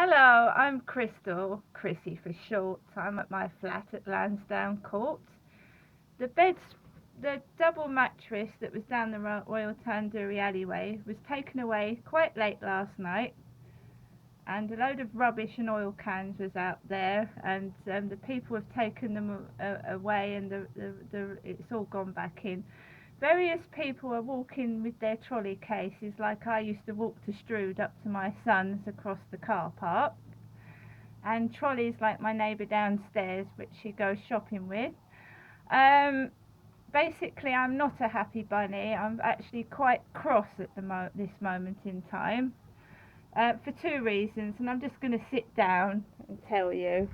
Hello, I'm Crystal, Chrissy for short. I'm at my flat at Lansdowne Court. The double mattress that was down the Royal Tandoori alleyway was taken away quite late last night, and a load of rubbish and oil cans was out there, and the people have taken them away, and it's all gone back in. Various people are walking with their trolley cases like I used to walk to Strood up to my son's across the car park, and trolleys like my neighbour downstairs, which she goes shopping with. Um, Basically, I'm not a happy bunny. I'm actually quite cross at this moment in time, for two reasons, and I'm just going to sit down and tell you.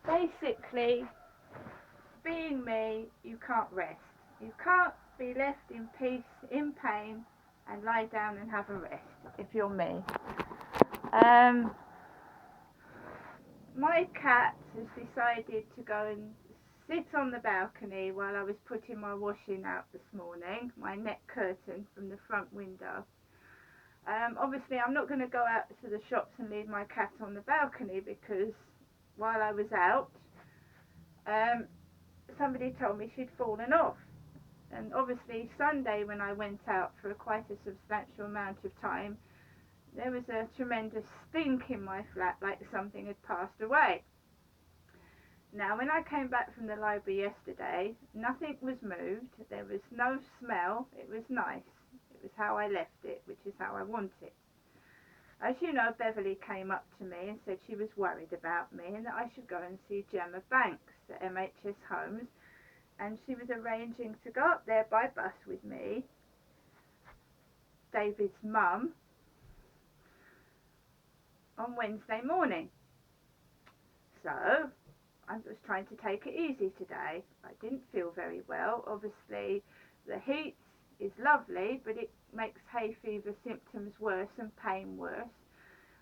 Basically, being me, you can't rest. You can't be left in peace, in pain, and lie down and have a rest if you're me. My cat has decided to go and sit on the balcony while I was putting my washing out this morning, my net curtain from the front window. Obviously, I'm not going to go out to the shops and leave my cat on the balcony, because while I was out, somebody told me she'd fallen off. And obviously, Sunday, when I went out for quite a substantial amount of time, there was a tremendous stink in my flat, like something had passed away. Now, when I came back from the library yesterday, nothing was moved. There was no smell. It was nice. It was how I left it, which is how I want it. As you know, Beverly came up to me and said she was worried about me and that I should go and see Gemma Banks at MHS Homes, and she was arranging to go up there by bus with me, David's mum, on Wednesday morning. So I was trying to take it easy today. I didn't feel very well. Obviously, the heat is lovely, but it makes hay fever symptoms worse and pain worse.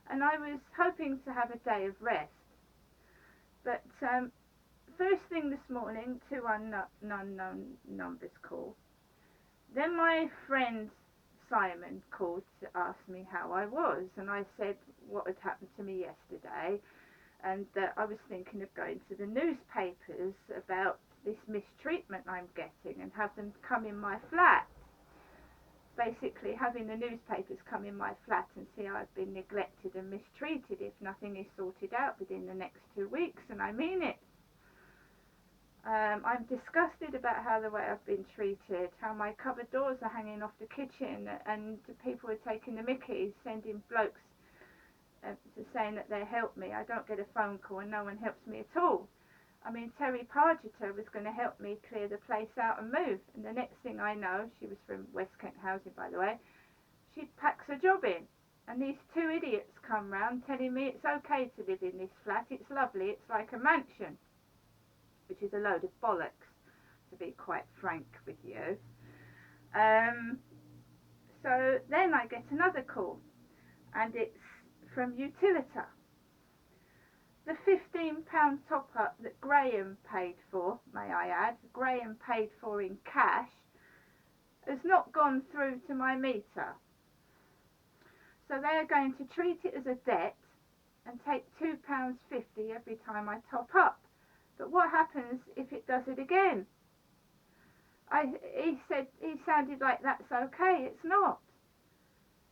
And I was hoping to have a day of rest. But first thing this morning, two unknown numbers called. Then my friend Simon called to ask me how I was, and I said what had happened to me yesterday, and that I was thinking of going to the newspapers about this mistreatment I'm getting and have them come in my flat. Basically, having the newspapers come in my flat and see how I've been neglected and mistreated if nothing is sorted out within the next 2 weeks, and I mean it. I'm disgusted about how the way I've been treated, how my cupboard doors are hanging off the kitchen, and people are taking the mickey, sending blokes saying that they help me. I don't get a phone call and no one helps me at all. I mean, Terry Pargeter was going to help me clear the place out and move, and the next thing I know, she was from West Kent Housing, by the way, she packs a job in, and these two idiots come round telling me it's okay to live in this flat, it's lovely, it's like a mansion, which is a load of bollocks, to be quite frank with you. So then I get another call, and it's from Utilita. The £15 top up that Graham paid for, may I add, Graham paid for in cash, has not gone through to my meter. So they are going to treat it as a debt and take £2.50 every time I top up. But what happens if it does it again? He sounded like that's okay. It's not.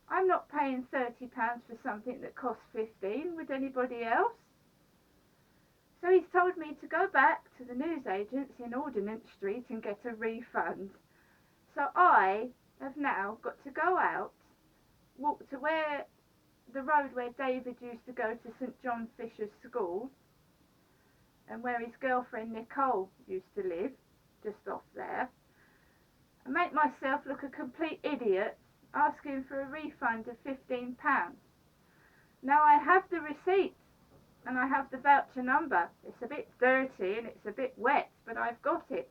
I'm not paying £30 for something that costs £15. Would anybody else? So he's told me to go back to the newsagents in Ordnance Street and get a refund. So I have now got to go out, walk to the road where David used to go to St John Fisher's school, and where his girlfriend Nicole used to live, just off there, and make myself look a complete idiot asking for a refund of £15. Now I have the receipt and I have the voucher number. It's a bit dirty and it's a bit wet, but I've got it.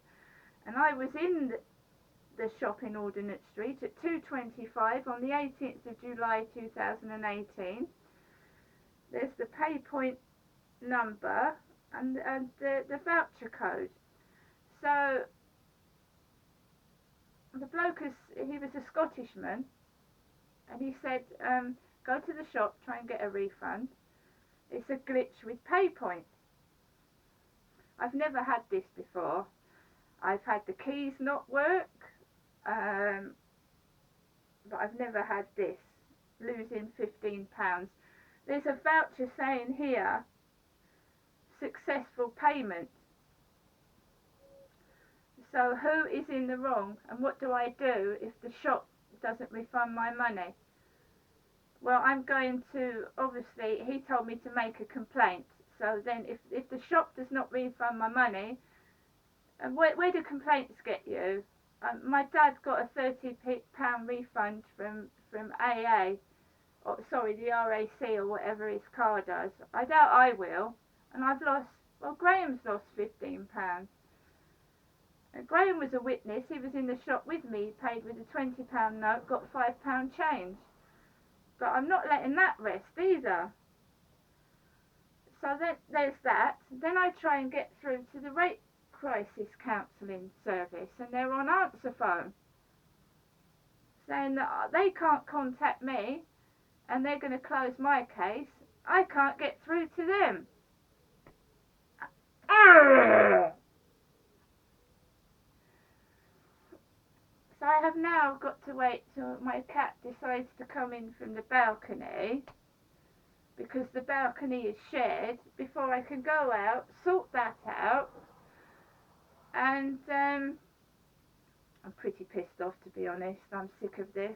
And I was in the shop in Ordnance Street at 2:25 on the 18th of July 2018. There's the pay point number and the voucher code. So the bloke know, because he was a Scottishman, and he said, go to the shop, try and get a refund. It's a glitch with PayPoint. I've never had this before. I've had the keys not work, but I've never had this, losing £15. There's a voucher saying here, successful payment. So who is in the wrong, and what do I do if the shop doesn't refund my money? Well, I'm going to, obviously, he told me to make a complaint. So then if the shop does not refund my money, and where do complaints get you? My dad got a £30 refund from AA, or sorry, the RAC or whatever his car does. I doubt I will. And I've lost, well, Graham's lost £15. And Graham was a witness. He was in the shop with me. He paid with a £20 note, got £5 change. But I'm not letting that rest either. So there's that. Then I try and get through to the rape crisis counselling service, and they're on answer phone, saying that they can't contact me and they're going to close my case. I can't get through to them. So I have now got to wait till my cat decides to come in from the balcony, because the balcony is shared, before I can go out, sort that out. And I'm pretty pissed off, to be honest. I'm sick of this.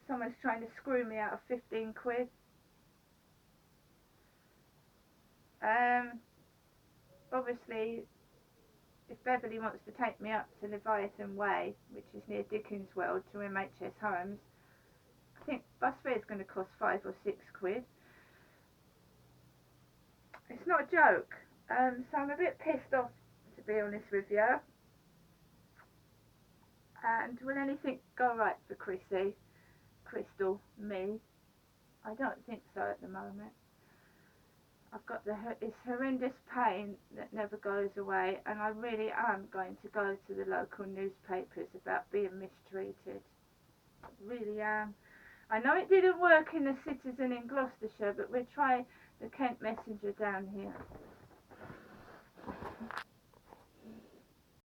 Someone's trying to screw me out of 15 quid. Obviously, if Beverly wants to take me up to Leviathan Way, which is near Dickens World, to MHS Homes, I think bus fare is going to cost 5 or 6 quid. It's not a joke. So I'm a bit pissed off, to be honest with you. And will anything go right for Chrissy, Crystal, me? I don't think so at the moment. I've got this horrendous pain that never goes away, and I really am going to go to the local newspapers about being mistreated. I really am. I know it didn't work in the Citizen in Gloucestershire, but we'll try the Kent Messenger down here.